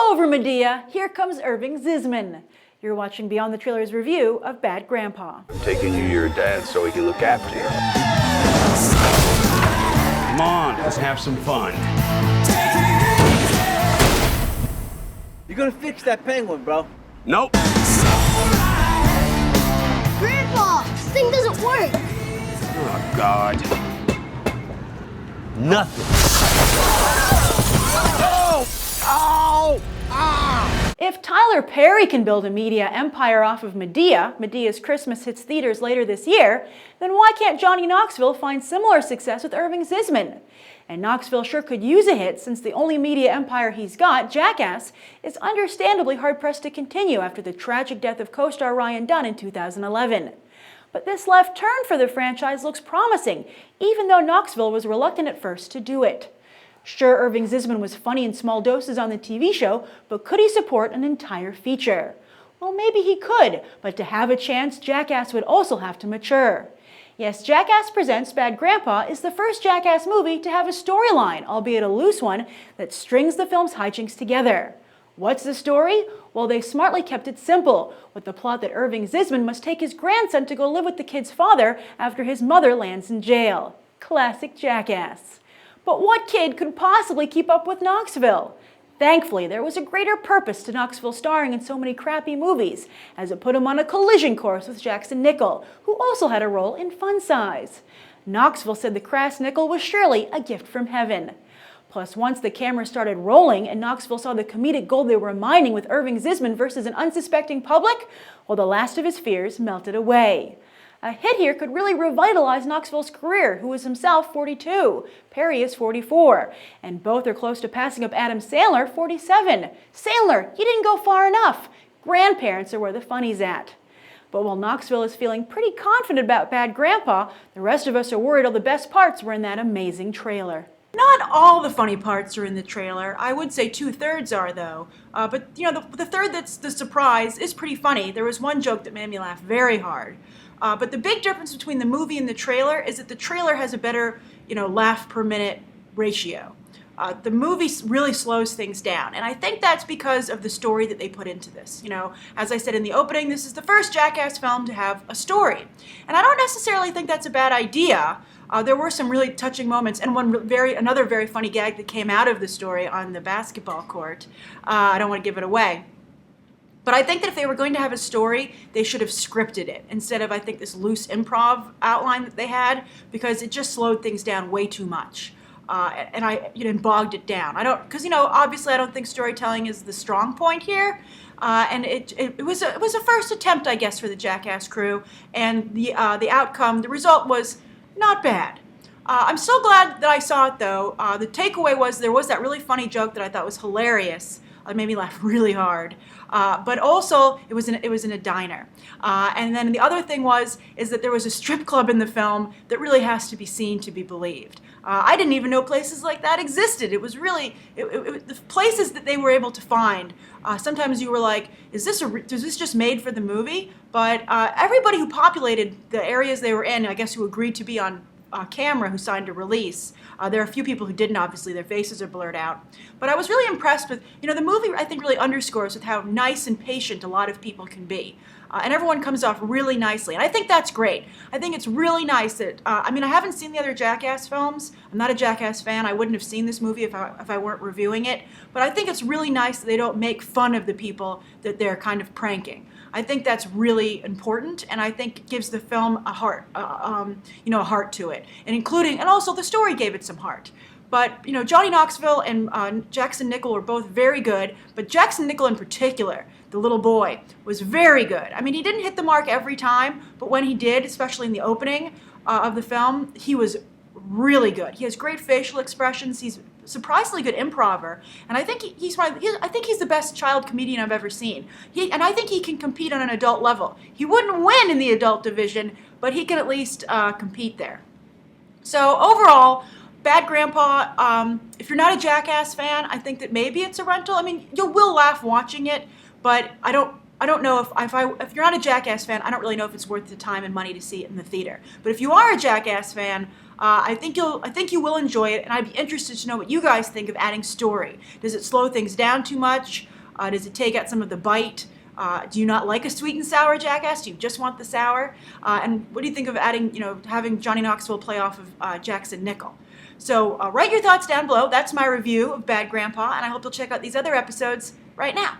over, Medea. Here comes Irving Zisman. You're watching Beyond the Trailer's review of Bad Grandpa. I'm taking you to your dad so he can look after you. Come on, let's have some fun. You're gonna fix that penguin, bro. Nope. Grandpa, this thing doesn't work. Oh, God. Nothing. Oh! Ow! Ah! If Tyler Perry can build a media empire off of Medea, Medea's Christmas hits theaters later this year, then why can't Johnny Knoxville find similar success with Irving Zisman? And Knoxville sure could use a hit since the only media empire he's got, Jackass, is understandably hard-pressed to continue after the tragic death of co-star Ryan Dunn in 2011. But this left turn for the franchise looks promising, even though Knoxville was reluctant at first to do it. Sure, Irving Zisman was funny in small doses on the TV show, but could he support an entire feature? Well, maybe he could, but to have a chance, Jackass would also have to mature. Yes, Jackass Presents Bad Grandpa is the first Jackass movie to have a storyline, albeit a loose one, that strings the film's hijinks together. What's the story? Well, they smartly kept it simple, with the plot that Irving Zisman must take his grandson to go live with the kid's father after his mother lands in jail. Classic Jackass. But what kid could possibly keep up with Knoxville? Thankfully, there was a greater purpose to Knoxville starring in so many crappy movies, as it put him on a collision course with Jackson Nicoll, who also had a role in Fun Size. Knoxville said the crass Nicoll was surely a gift from heaven. Plus, once the camera started rolling and Knoxville saw the comedic gold they were mining with Irving Zisman versus an unsuspecting public, well, the last of his fears melted away. A hit here could really revitalize Knoxville's career, who is himself 42. Perry is 44, and both are close to passing up Adam Sandler, 47. Sandler, you didn't go far enough. Grandparents are where the funny's at. But while Knoxville is feeling pretty confident about Bad Grandpa, the rest of us are worried all the best parts were in that amazing trailer. Not all the funny parts are in the trailer. I would say 2/3 are, though. But, you know, the third that's the surprise is pretty funny. There was one joke that made me laugh very hard. But the big difference between the movie and the trailer is that the trailer has a better, laugh per minute ratio. The movie really slows things down, and I think that's because of the story that they put into this. As I said in the opening, this is the first Jackass film to have a story. And I don't necessarily think that's a bad idea. There were some really touching moments, and another very funny gag that came out of the story on the basketball court. I don't want to give it away. But I think that if they were going to have a story, they should have scripted it instead of, I think, this loose improv outline that they had, because it just slowed things down way too much. And bogged it down. Because obviously I don't think storytelling is the strong point here. And it was a first attempt, I guess, for the Jackass crew, and the outcome, the result was not bad. I'm so glad that I saw it, though. The takeaway was there was that really funny joke that I thought was hilarious. It made me laugh really hard. But also, it was in a diner. And then the other thing is that there was a strip club in the film that really has to be seen to be believed. I didn't even know places like that existed. It was really, the places that they were able to find, sometimes you were like, is this just made for the movie? But everybody who populated the areas they were in, I guess who agreed to be on camera, who signed a release. There are a few people who didn't, obviously, their faces are blurred out. But I was really impressed with, the movie I think really underscores with how nice and patient a lot of people can be. And everyone comes off really nicely. And I think that's great. I think it's really nice that, I haven't seen the other Jackass films. I'm not a Jackass fan. I wouldn't have seen this movie if I weren't reviewing it. But I think it's really nice that they don't make fun of the people that they're kind of pranking. I think that's really important, and I think it gives the film a heart, a heart to it, and also the story gave it some heart. But Johnny Knoxville and Jackson Nicoll were both very good, but Jackson Nicoll in particular, the little boy, was very good. He didn't hit the mark every time, but when he did, especially in the opening of the film, he was really good. He has great facial expressions. He's surprisingly good improver, and I think he's the best child comedian I've ever seen. And I think he can compete on an adult level. He wouldn't win in the adult division, but he can at least compete there. So overall, Bad Grandpa, if you're not a Jackass fan, I think that maybe it's a rental. You will laugh watching it, but I don't I don't know if you're not a Jackass fan, I don't really know if it's worth the time and money to see it in the theater. But if you are a Jackass fan, I think you will enjoy it, and I'd be interested to know what you guys think of adding story. Does it slow things down too much? Does it take out some of the bite? Do you not like a sweet and sour Jackass? Do you just want the sour? And what do you think of adding, having Johnny Knoxville play off of Jackson Nicoll? So write your thoughts down below. That's my review of Bad Grandpa, and I hope you'll check out these other episodes right now.